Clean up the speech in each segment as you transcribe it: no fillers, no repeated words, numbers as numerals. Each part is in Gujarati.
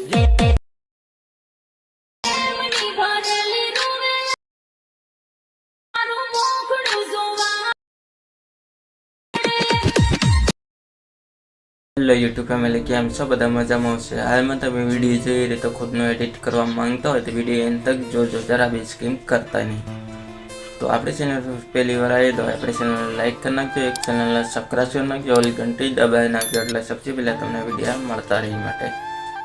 હેલો યુટ્યુબ ફેમિલી, કેમ છો? બધા મજામાં હશે? હાલમાં તમે વિડીયો જોઈ રહી તો ખુદનો એડિટ કરવા માંગતા હોય તો વિડીયો એન્ડ તક જોજો, જરા બી સ્કીપ કરતા નહીં. તો આપણી ચેનલ પર પહેલી વાર આવી તો આપણી ચેનલને લાઈક કરી નાખજો, એક ચેનલને સબસ્ક્રાઈબ કરી નાખજો, ઓલી ઘંટી દબાવી નાખજો એટલે સૌથી પહેલાં તમને વિડીયો મળતા રહે માટે.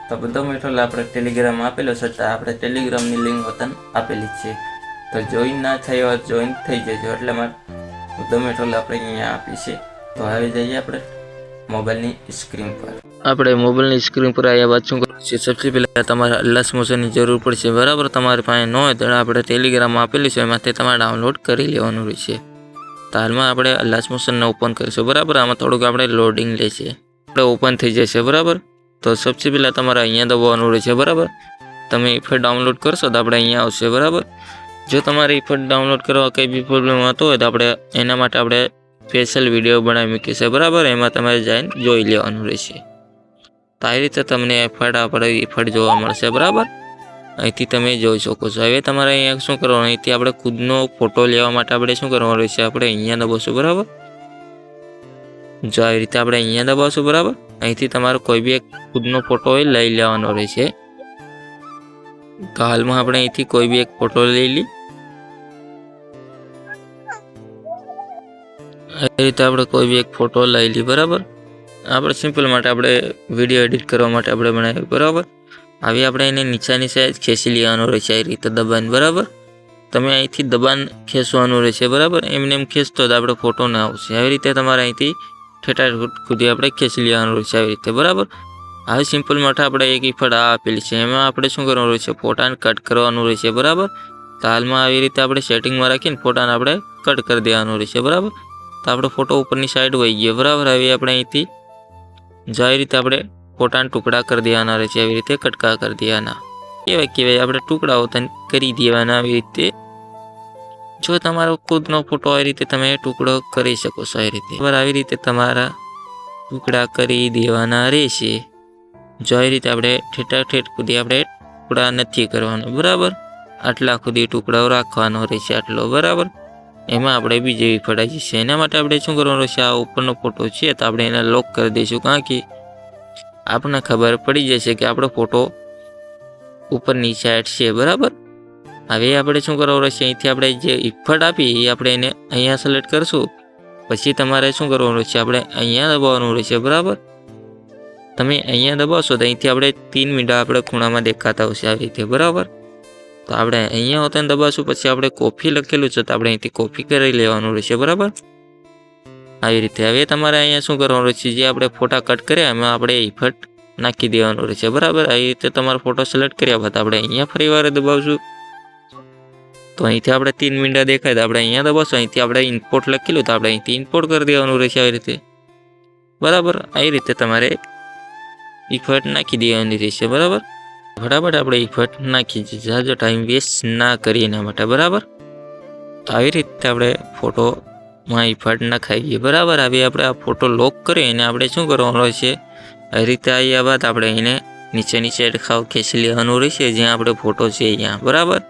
તો બધો મીઠો આપણે ટેલિગ્રામ આપેલો છે, તો આપણે ટેલિગ્રામની લિંક વતન આપેલી છે, તો જોઈન ના થઈ હોય જોઈન થઈ જજો. એટલે બધો મીઠો આપણે અહીંયા આપી છે. તો આવી જઈએ આપણે મોબાઈલની સ્ક્રીન પર. આપણે મોબાઈલની સ્ક્રીન પર આવ્યા બાદ શું કરવું છે? સૌથી પહેલાં તમારે અલ્લાસ મોશનની જરૂર પડશે, બરાબર. તમારી પાસે ન હોય તો આપણે ટેલિગ્રામ આપેલું છે, એમાંથી તમારે ડાઉનલોડ કરી લેવાનું રહેશે. તો હાલમાં આપણે અલ્લાસ મોશનને ઓપન કરીશું, બરાબર. આમાં થોડુંક આપણે લોડિંગ લેશે, આપણે ઓપન થઈ જશે, બરાબર. તો સૌથી પહેલાં તમારે અહીંયા દબાવવાનું રહેશે, બરાબર. તમે ઇફેક્ટ ડાઉનલોડ કરશો તો આપણે અહીંયા આવશે, બરાબર. જો તમારે ઇફેક્ટ ડાઉનલોડ કરવા કંઈ બી પ્રોબ્લેમ આવતો હોય તો આપણે એના માટે આપણે સ્પેશિયલ વિડીયો બનાવી મૂકી છે, બરાબર. એમાં તમારે જઈને જોઈ લેવાનું રહેશે. તો આ રીતે તમને ઇફેક્ટ જોવા મળશે, બરાબર. અહીંથી તમે જોઈ શકો છો. હવે તમારે અહીંયા શું કરવાનું, અહીંથી આપણે ખુદનો ફોટો લેવા માટે આપણે શું કરવાનું રહેશે? આપણે અહીંયા દબાવશું, બરાબર. જો આવી રીતે આપણે અહીંયા દબાવશું, બરાબર. અહીંથી તમારે કોઈ બી એક ખુદનો ફોટો હોય લઈ લેવાનો રહેશે. તો હાલમાં આપણે અહીંથી કોઈ બી એક ફોટો લઈ લઈ. એ રીતે આપણે કોઈ બી એક ફોટો લઈ લઈએ, બરાબર. આપણે સિમ્પલ માટે આપણે વિડીયો એડિટ કરવા માટે આપણે બનાવ્યું, બરાબર. આવી આપણે એને નીચાની સાઈડ ખેંચી લેવાનું રહેશે, એ રીતે દબાણ, બરાબર. તમે અહીંથી દબાણ ખેંચવાનું રહેશે, બરાબર. એમને એમ ખેંચતો તો આપણે ફોટો ના આવશે. આવી રીતે તમારે અહીંથી ઠેઠા સુધી આપણે ખેંચી લેવાનું રહેશે, આવી રીતે, બરાબર. આવી સિમ્પલ માટે આપણે એક ઇફેક્ટ આપેલી છે, એમાં આપણે શું કરવાનું રહેશે? ફોટાને કટ કરવાનું રહેશે, બરાબર. તો હાલમાં આવી રીતે આપણે સેટિંગમાં રાખીને ફોટાને આપણે કટ કરી દેવાનું રહેશે, બરાબર. તો આપણો ફોટો ઉપરની સાઈડ વહી ગયો, બરાબર. હવે આપણે અહીંથી જો આવી રીતે આપણે ફોટાના ટુકડા કરી દેવાના રહેશે, આવી રીતે કટકા કરી દેવાના. કહેવાય આપણે ટુકડાઓ કરી દેવાના આવી રીતે. જો તમારો ખુદનો ફોટો આવી રીતે તમે ટુકડો કરી શકો છો, આવી રીતે, બરાબર. આવી રીતે તમારા ટુકડા કરી દેવાના રહેશે. જો આવી રીતે આપણે ઠેઠ સુધી આપણે ટુકડા નથી કરવાના, બરાબર. આટલા સુધી ટુકડાઓ રાખવાનો રહેશે, આટલો, બરાબર. એમાં આપણે બીજી ઇફેક્ટ જશે. એના માટે આપણે શું કરવાનું છે? આ ઉપરનો ફોટો છે તો આપણે એને લોક કરી દઈશું, કારણ કે આપણને ખબર પડી જશે કે આપણો ફોટો ઉપરની સાઈડ છે, બરાબર. હવે આપણે શું કરવાનું રહેશે? અહીંથી આપણે જે ઇફેક્ટ આપી એ આપણે એને અહીંયા સિલેક્ટ કરશું. પછી તમારે શું કરવાનું રહેશે? આપણે અહીંયા દબાવવાનું રહેશે, બરાબર. તમે અહીંયા દબાવશો તો અહીંથી આપણે 3 મીંડા આપણે ખૂણામાં દેખાતા હશે, આવી રીતે, બરાબર. તો આપણે અહીંયા હોતા દબાવશું, પછી આપણે કોપી લખેલું છે તો આપણે અહીંથી કોપી કરી લેવાનું રહેશે, બરાબર. આવી રીતે. હવે તમારે અહીંયા શું કરવાનું રહેશે? જે આપણે ફોટા કટ કર્યા એમાં આપણે ઇફેક્ટ નાખી દેવાનું રહેશે, બરાબર. આવી રીતે તમારો ફોટો સિલેક્ટ કર્યા બાદ આપણે અહીંયા ફરી વાર દબાવશું. તો અહીંથી આપણે 3 મીંડા દેખાય તો આપણે અહીંયા દબાવશું. અહીંથી આપણે ઇમ્પોર્ટ લખેલું તો આપણે અહીંથી ઇમ્પોર્ટ કરી દેવાનું રહેશે, આવી રીતે, બરાબર. આવી રીતે તમારે ઇફેક્ટ નાખી દેવાની રહેશે, બરાબર. ફટાફટ આપણે ઇફેક્ટ નાખી જાજો, ટાઈમ વેસ્ટ ના કરીએ એના માટે, બરાબર. તો આવી રીતે આપણે ફોટોમાં ઇફેક્ટ નખાવીએ, બરાબર. હવે આપણે આ ફોટો લોક કરીએ અને આપણે શું કરવાનું છે? આવી રીતે આવ્યા બાદ આપણે એને નીચેની સાઈડ ખેંચી લેવાનું રહેશે, જ્યાં આપણે ફોટો છે અહીંયા, બરાબર.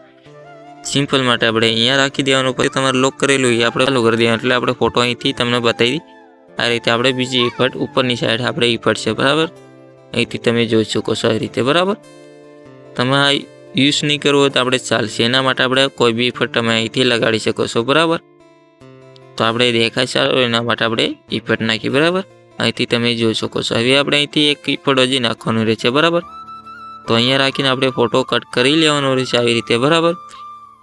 સિમ્પલ માટે આપણે અહીંયા રાખી દેવાનું. પછી તમારે લોક કરેલું એ આપણે ચાલુ કરી દેવાનું, એટલે આપણે ફોટો અહીંથી તમને બતાવી આ રીતે. આપણે બીજી ઇફેક્ટ ઉપરની સાઈડ આપણે ઇફેક્ટ છે, બરાબર. અહીંથી તમે જોઈ શકો છો, આવી રીતે, બરાબર. તમે આ યુઝ નહીં કરવો હોય તો આપણે ચાલશે. એના માટે આપણે કોઈ બી ઇફેક્ટ તમે અહીંથી લગાડી શકો છો, બરાબર. તો આપણે દેખાય સારું એના માટે આપણે ઇફેક્ટ નાખી, બરાબર. અહીંથી તમે જોઈ શકો છો. હવે આપણે અહીંથી એક ઇફેક્ટ હજી નાખવાનું રહેશે, બરાબર. તો અહીંયા રાખીને આપણે ફોટો કટ કરી લેવાનો રહેશે, આવી રીતે, બરાબર.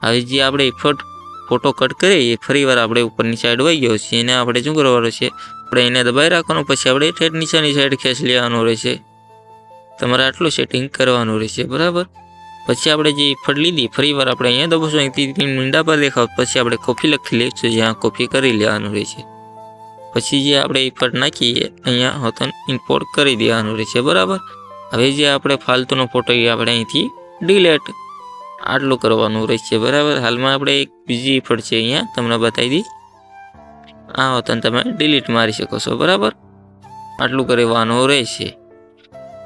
હવે જે આપણે ઇફેક્ટ ફોટો કટ કરીએ એ ફરી વાર આપણે ઉપરની સાઈડ વહી ગયો છે, એને આપણે શું કરવાનું છે? આપણે એને દબાઈ રાખવાનું, પછી આપણે ઠેઠ નીચેની સાઈડ ખેંચી લેવાનું રહેશે. તમારે આટલું સેટિંગ કરવાનું રહેશે, બરાબર. પછી આપણે જે ઇફેક્ટ લીધી ફરી વાર આપણે અહીંયા દબાવશું, અહીંથી 3 મીંડા પર દેખાવ, પછી આપણે કોપી લખી લઈશું, જ્યાં કોપી કરી લેવાનું રહેશે. પછી જે આપણે ઇફેક્ટ નાખીએ અહીંયા હોતો ઇમ્પોર્ટ કરી દેવાનું રહેશે, બરાબર. હવે જે આપણે ફાલતુનો ફોટો એ આપણે અહીંથી ડિલીટ આટલું કરવાનું રહેશે, બરાબર. હાલમાં આપણે એક બીજી ઇફેક્ટ છે અહીંયા તમને બતાવી દી, આ હોતો તમે ડિલીટ મારી શકો છો, બરાબર. આટલું કરવાનું રહેશે.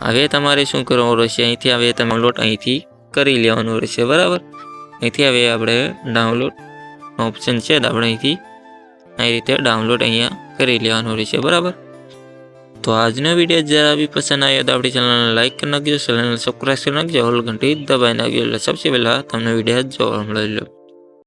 હવે તમારે શું કરવાનું રહેશે, અહીંથી હવે તમે ડાઉનલોડ અહીંથી કરી લેવાનું રહેશે, બરાબર. અહીંથી હવે આપણે ડાઉનલોડ ઓપ્શન છે તો આપણે અહીંથી આ રીતે ડાઉનલોડ અહીંયા કરી લેવાનું રહેશે, બરાબર. તો આજનો વિડીયો જરા બી પસંદ આવ્યો તો આપણી ચેનલને લાઈક કરી નાખજો, ચેનલને સબસ્ક્રાઈબ કરી નાખજો, ઓલ ઘંટી દબાવી નાખજો, એટલે સૌથી પહેલાં તમને વિડીયો જોવા મળે.